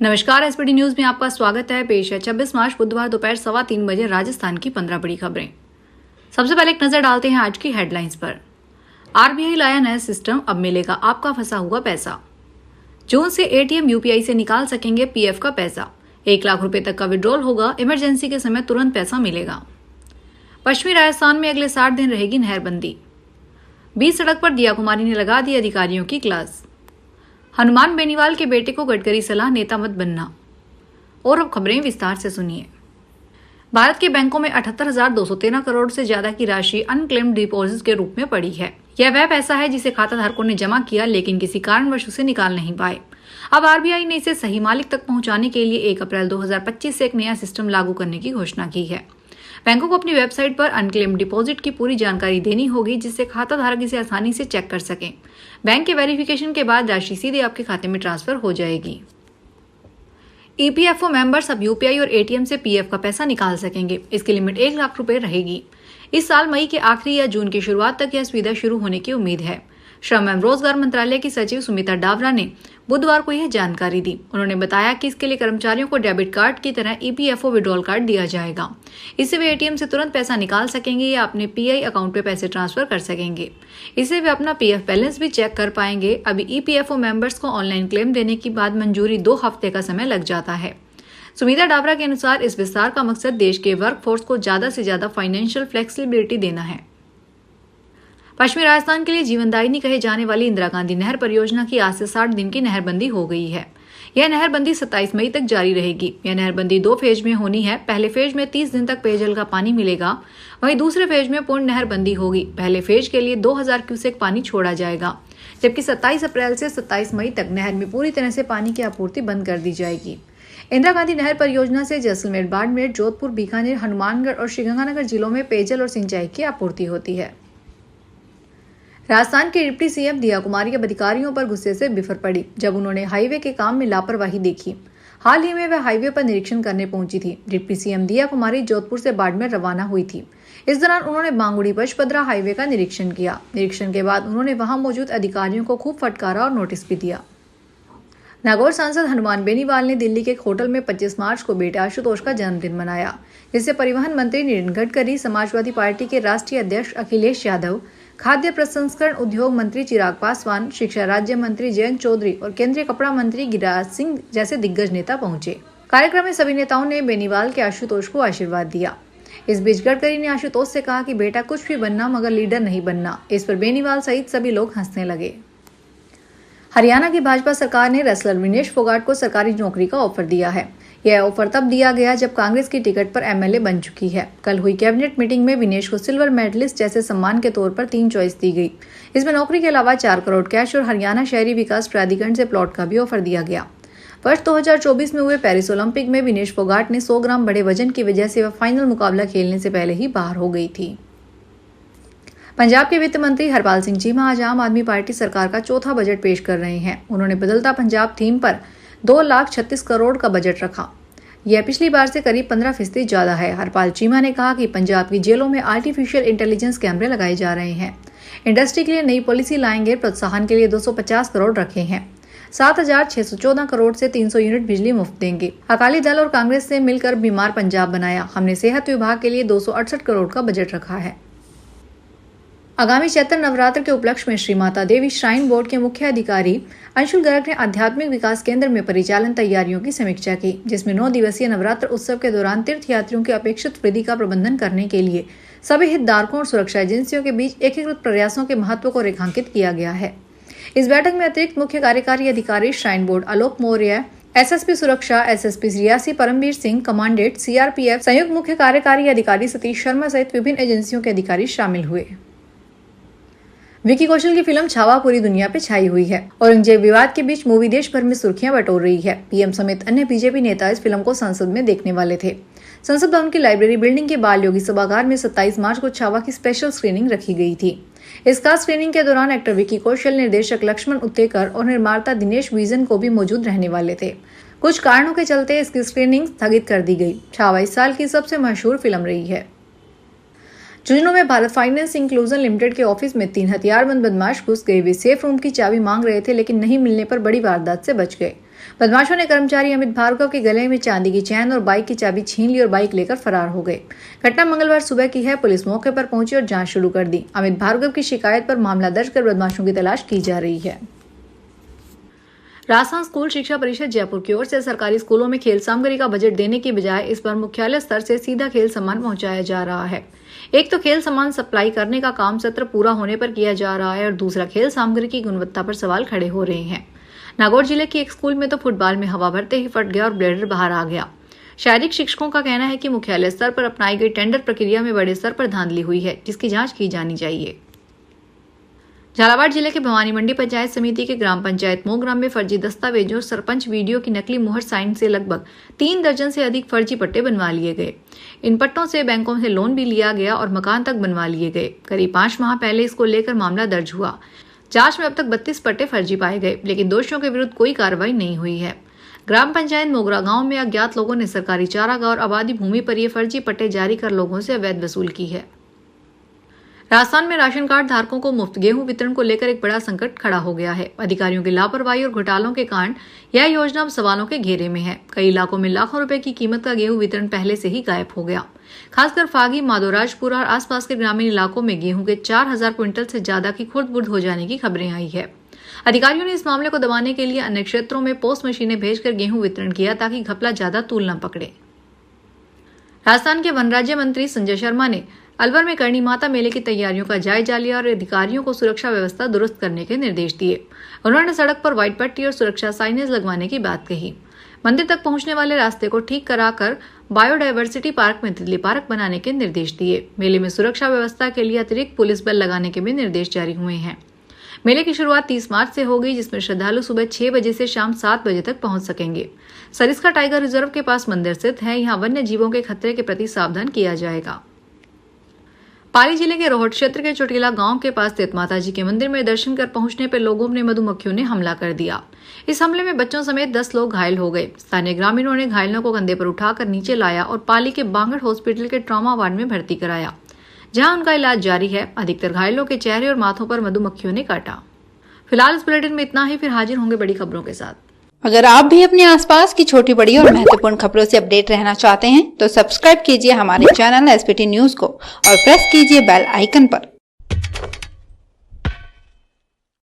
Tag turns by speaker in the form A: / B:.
A: नमस्कार, SPD news में आपका स्वागत है। पेश है 26 मार्च बुधवार दोपहर 3:15 राजस्थान की 15 बड़ी खबरें। सबसे पहले एक नजर डालते हैं आज की हेडलाइंस पर। आरबीआई लाया नया सिस्टम, अब मिलेगा आपका फंसा हुआ पैसा। जून से एटीएम यूपीआई से निकाल सकेंगे पीएफ का पैसा। 1 लाख रुपए तक का विड्रॉल होगा, इमरजेंसी के समय तुरंत पैसा मिलेगा। पश्चिमी राजस्थान में अगले 60 दिन रहेगी नहरबंदी। बीच सड़क पर दिया कुमारी ने लगा दी अधिकारियों की क्लास। हनुमान बेनीवाल के बेटे को गडकरी सलाह, नेता मत बनना। और अब खबरें विस्तार से सुनिए। भारत के बैंकों में 78,213 करोड़ से ज्यादा की राशि अनक्लेम्ड डिपॉजिट के रूप में पड़ी है। यह वह पैसा है जिसे खाताधारकों ने जमा किया लेकिन किसी कारणवश उसे निकाल नहीं पाए। अब आरबीआई ने इसे सही मालिक तक पहुंचाने के लिए 1 अप्रैल 2025 से एक नया सिस्टम लागू करने की घोषणा की है। बैंकों को अपनी वेबसाइट पर अनक्लेम्ड डिपॉजिट की पूरी जानकारी देनी होगी जिससे खाताधारक इसे आसानी से चेक कर सकें। बैंक के वेरिफिकेशन के बाद राशि सीधे आपके खाते में ट्रांसफर हो जाएगी। ईपीएफओ मेंबर्स अब यूपीआई और एटीएम से पीएफ का पैसा निकाल सकेंगे। इसकी लिमिट 1 लाख रुपए रहेगी। इस साल मई के आखिरी या जून की शुरुआत तक यह सुविधा शुरू होने की उम्मीद है। श्रम एवं रोजगार मंत्रालय की सचिव सुमिता डावरा ने बुधवार को यह जानकारी दी। उन्होंने बताया कि इसके लिए कर्मचारियों को डेबिट कार्ड की तरह ईपीएफओ विड्रॉल कार्ड दिया जाएगा। इससे वे एटीएम से तुरंत पैसा निकाल सकेंगे या अपने पीआई अकाउंट पे पैसे ट्रांसफर कर सकेंगे। इससे वे अपना पीएफ बैलेंस भी चेक कर पाएंगे। अभी ईपीएफओ मेंबर्स को ऑनलाइन क्लेम देने के बाद मंजूरी 2 हफ्ते का समय लग जाता है। सुमिता डावरा के अनुसार इस विस्तार का मकसद देश के वर्कफोर्स को ज्यादा से ज्यादा फाइनेंशियल फ्लेक्सिबिलिटी देना है। पश्चिमी राजस्थान के लिए जीवनदायिनी कहे जाने वाली इंदिरा गांधी नहर परियोजना की आज से 60 दिन की नहरबंदी हो गई है। यह नहरबंदी 27 मई तक जारी रहेगी। यह नहरबंदी 2 फेज में होनी है। पहले फेज में 30 दिन तक पेयजल का पानी मिलेगा, वहीं दूसरे फेज में पूर्ण नहरबंदी होगी। पहले फेज के लिए 2000 क्यूसेक पानी छोड़ा जाएगा, जबकि 27 अप्रैल से 27 मई तक नहर में पूरी तरह से पानी की आपूर्ति बंद कर दी जाएगी। इंदिरा गांधी नहर परियोजना से जैसलमेर, बाड़मेर, जोधपुर, बीकानेर, हनुमानगढ़ और श्रीगंगानगर जिलों में पेयजल और सिंचाई की आपूर्ति होती है। राजस्थान के डिप्टी सीएम दिया कुमारी अब अधिकारियों पर गुस्से से बिफर पड़ी जब उन्होंने हाईवे के काम में लापरवाही देखी। हाल ही में वह हाईवे पर निरीक्षण करने पहुंची थी। डिप्टी सीएम दिया कुमारी जोधपुर से बाड़मेर रवाना हुई थी। इस दौरान उन्होंने बांगुड़ी पचपदरा हाईवे का निरीक्षण किया। निरीक्षण के बाद उन्होंने वहां मौजूद अधिकारियों को खूब फटकारा और नोटिस भी दिया। नागौर सांसद हनुमान बेनीवाल ने दिल्ली के एक होटल में 25 मार्च को बेटे आशुतोष का जन्मदिन मनाया, जिससे परिवहन मंत्री नितिन गडकरी, समाजवादी पार्टी के राष्ट्रीय अध्यक्ष अखिलेश यादव, खाद्य प्रसंस्करण उद्योग मंत्री चिराग पासवान, शिक्षा राज्य मंत्री जयंत चौधरी और केंद्रीय कपड़ा मंत्री गिरिराज सिंह जैसे दिग्गज नेता पहुंचे। कार्यक्रम में सभी नेताओं ने बेनीवाल के आशुतोष को आशीर्वाद दिया। इस बीच गडकरी ने आशुतोष से कहा कि बेटा कुछ भी बनना मगर लीडर नहीं बनना। इस पर बेनीवाल सहित सभी लोग हंसने लगे। हरियाणा की भाजपा सरकार ने रेसलर विनेश फोगाट को सरकारी नौकरी का ऑफर दिया है। यह ऑफर तब दिया गया जब कांग्रेस की टिकट पर एमएलए बन चुकी है। कल हुई कैबिनेट मीटिंग में विनेश को सिल्वर मेडलिस्ट जैसे सम्मान के तौर पर 3 चॉइस दी गई। इसमें नौकरी के अलावा 4 करोड़ कैश और हरियाणा शहरी विकास प्राधिकरण से प्लॉट का भी ऑफर दिया गया। वर्ष 2024 में हुए पेरिस ओलंपिक में विनेश फोगाट ने 100 ग्राम बड़े वजन की वजह से वह फाइनल मुकाबला खेलने से पहले ही बाहर हो गई थी। पंजाब के वित्त मंत्री हरपाल सिंह चीमा आज आम आदमी पार्टी सरकार का चौथा बजट पेश कर रहे हैं। उन्होंने बदलता पंजाब थीम पर 2,36 करोड़ का बजट रखा। यह पिछली बार से करीब 15% ज्यादा है। हरपाल चीमा ने कहा कि पंजाब की जेलों में आर्टिफिशियल इंटेलिजेंस कैमरे लगाए जा रहे हैं। इंडस्ट्री के लिए नई पॉलिसी लाएंगे। प्रोत्साहन के लिए 250 करोड़ रखे हैं। 7,614 करोड़ से 300 यूनिट बिजली मुफ्त देंगे। अकाली दल और कांग्रेस से मिलकर बीमार पंजाब बनाया। हमने सेहत विभाग के लिए 268 करोड़ का बजट रखा है। आगामी चैत्र नवरात्र के उपलक्ष्य में श्री माता देवी श्राइन बोर्ड के मुख्य अधिकारी अंशुल गर्ग ने आध्यात्मिक विकास केंद्र में परिचालन तैयारियों की समीक्षा की, जिसमें 9 दिवसीय नवरात्र उत्सव के दौरान तीर्थयात्रियों की अपेक्षित वृद्धि का प्रबंधन करने के लिए सभी हितधारकों और सुरक्षा एजेंसियों के बीच एकीकृत प्रयासों के महत्व को रेखांकित किया गया है। इस बैठक में अतिरिक्त मुख्य कार्यकारी अधिकारी shrine board Alok Maurya, SSP सुरक्षा SSP Reasi Paramvir Singh, commandant CRPF, संयुक्त मुख्य कार्यकारी अधिकारी सतीश शर्मा सहित विभिन्न एजेंसियों के अधिकारी शामिल हुए। विकी कौशल की फिल्म छावा पूरी दुनिया पे छाई हुई है। औरंगजेब विवाद के बीच मूवी देश भर में सुर्खियां बटोर रही है। पीएम समेत अन्य बीजेपी नेता इस फिल्म को संसद में देखने वाले थे। संसद भवन की लाइब्रेरी बिल्डिंग के बाल योगी सभागार में 27 मार्च को छावा की स्पेशल स्क्रीनिंग रखी गई थी। इस खास स्क्रीनिंग के दौरान एक्टर विकी कौशल, निर्देशक लक्ष्मण उत्तेकर और निर्माता दिनेश विजन को भी मौजूद रहने वाले थे। कुछ कारणों के चलते इसकी स्क्रीनिंग स्थगित कर दी गई। छावा इस साल की सबसे मशहूर फिल्म रही है। झुंझुनू में भारत फाइनेंस इंक्लूजन लिमिटेड के ऑफिस में 3 हथियारबंद बदमाश घुस गए। वे सेफ रूम की चाबी मांग रहे थे लेकिन नहीं मिलने पर बड़ी वारदात से बच गए। बदमाशों ने कर्मचारी अमित भार्गव के गले में चांदी की चैन और बाइक की चाबी छीन ली और बाइक लेकर फरार हो गए। घटना मंगलवार सुबह की है। पुलिस मौके पर पहुंची और जांच शुरू कर दी। अमित भार्गव की शिकायत पर मामला दर्ज कर बदमाशों की तलाश की जा रही है। राजस्थान स्कूल शिक्षा परिषद जयपुर की ओर से सरकारी स्कूलों में खेल सामग्री का बजट देने की बजाय इस पर मुख्यालय स्तर से सीधा खेल सामान पहुंचाया जा रहा है। एक तो खेल सामान सप्लाई करने का काम सत्र पूरा होने पर किया जा रहा है और दूसरा खेल सामग्री की गुणवत्ता पर सवाल खड़े हो रहे हैं। नागौर जिले के एक स्कूल में तो फुटबॉल में हवा भरते ही फट गया और ब्लेडर बाहर आ गया। शारीरिक शिक्षकों का कहना है कि मुख्यालय स्तर पर अपनाई गई टेंडर प्रक्रिया में बड़े स्तर पर धांधली हुई है, जिसकी जांच की जानी चाहिए। झालावाड़ जिले के भवानी मंडी पंचायत समिति के ग्राम पंचायत मोग्राम में फर्जी दस्तावेजों और सरपंच वीडियो की नकली मुहर साइन से लगभग 3 दर्जन से अधिक फर्जी पट्टे बनवा लिए गए। इन पट्टों से बैंकों से लोन भी लिया गया और मकान तक बनवा लिए गए। करीब 5 माह पहले इसको लेकर मामला दर्ज हुआ। जांच में अब तक 32 पट्टे फर्जी पाए गए, लेकिन दोषियों के विरुद्ध कोई कार्रवाई नहीं हुई है। ग्राम पंचायत मोगरा गांव में अज्ञात लोगों ने सरकारी चारागाह और आबादी भूमि पर ये फर्जी पट्टे जारी कर लोगों से अवैध वसूल की है। राजस्थान में राशन कार्ड धारकों को मुफ्त गेहूं वितरण को लेकर एक बड़ा संकट खड़ा हो गया है। अधिकारियों की लापरवाही और घोटालों के कारण यह योजना अब सवालों के घेरे में है। कई इलाकों में लाखों रुपए की कीमत का गेहूं वितरण पहले से ही गायब हो गया। खासकर फागी, माधोराजपुरा और आसपास के ग्रामीण इलाकों में गेहूं के 4000 क्विंटल से ज्यादा की खुर्द-बुर्द हो जाने की खबरें आई है। अधिकारियों ने इस मामले को दबाने के लिए अन्य क्षेत्रों में पोस्ट मशीनें भेजकर गेहूं वितरण किया ताकि घपला ज्यादा तूल न पकड़े। राजस्थान के वन राज्य मंत्री संजय शर्मा ने अलवर में करणी माता मेले की तैयारियों का जायजा लिया और अधिकारियों को सुरक्षा व्यवस्था दुरुस्त करने के निर्देश दिए। उन्होंने सड़क पर व्हाइट पट्टी और सुरक्षा साइनेज लगवाने की बात कही। मंदिर तक पहुंचने वाले रास्ते को ठीक कराकर बायोडायवर्सिटी पार्क में तितली पार्क बनाने के निर्देश दिए। मेले में सुरक्षा व्यवस्था के लिए अतिरिक्त पुलिस बल लगाने के भी निर्देश जारी हुए हैं। मेले की शुरुआत 30 मार्च से होगी, जिसमें श्रद्धालु सुबह 6 बजे से शाम 7 बजे तक पहुंच सकेंगे। सरिस्का टाइगर रिजर्व के पास मंदिर स्थित है। यहाँ वन्य जीवों के खतरे के प्रति सावधान किया जाएगा। पाली जिले के रोहट क्षेत्र के चोटीला गांव के पास स्थित माताजी के मंदिर में दर्शन कर पहुंचने पर लोगों ने मधुमक्खियों ने हमला कर दिया। इस हमले में बच्चों समेत 10 लोग घायल हो गए। स्थानीय ग्रामीणों ने घायलों को कंधे पर उठाकर नीचे लाया और पाली के बांगड़ हॉस्पिटल के ट्रॉमा वार्ड में भर्ती कराया, जहां उनका इलाज जारी है। अधिकतर घायलों के चेहरे और माथों पर मधुमक्खियों ने काटा। फिलहाल इस बुलेटिन में इतना ही। फिर हाजिर होंगे बड़ी खबरों के साथ।
B: अगर आप भी अपने आसपास की छोटी बड़ी और महत्वपूर्ण खबरों से अपडेट रहना चाहते हैं तो सब्सक्राइब कीजिए हमारे चैनल एसपीटी न्यूज को और प्रेस कीजिए बेल आइकन पर।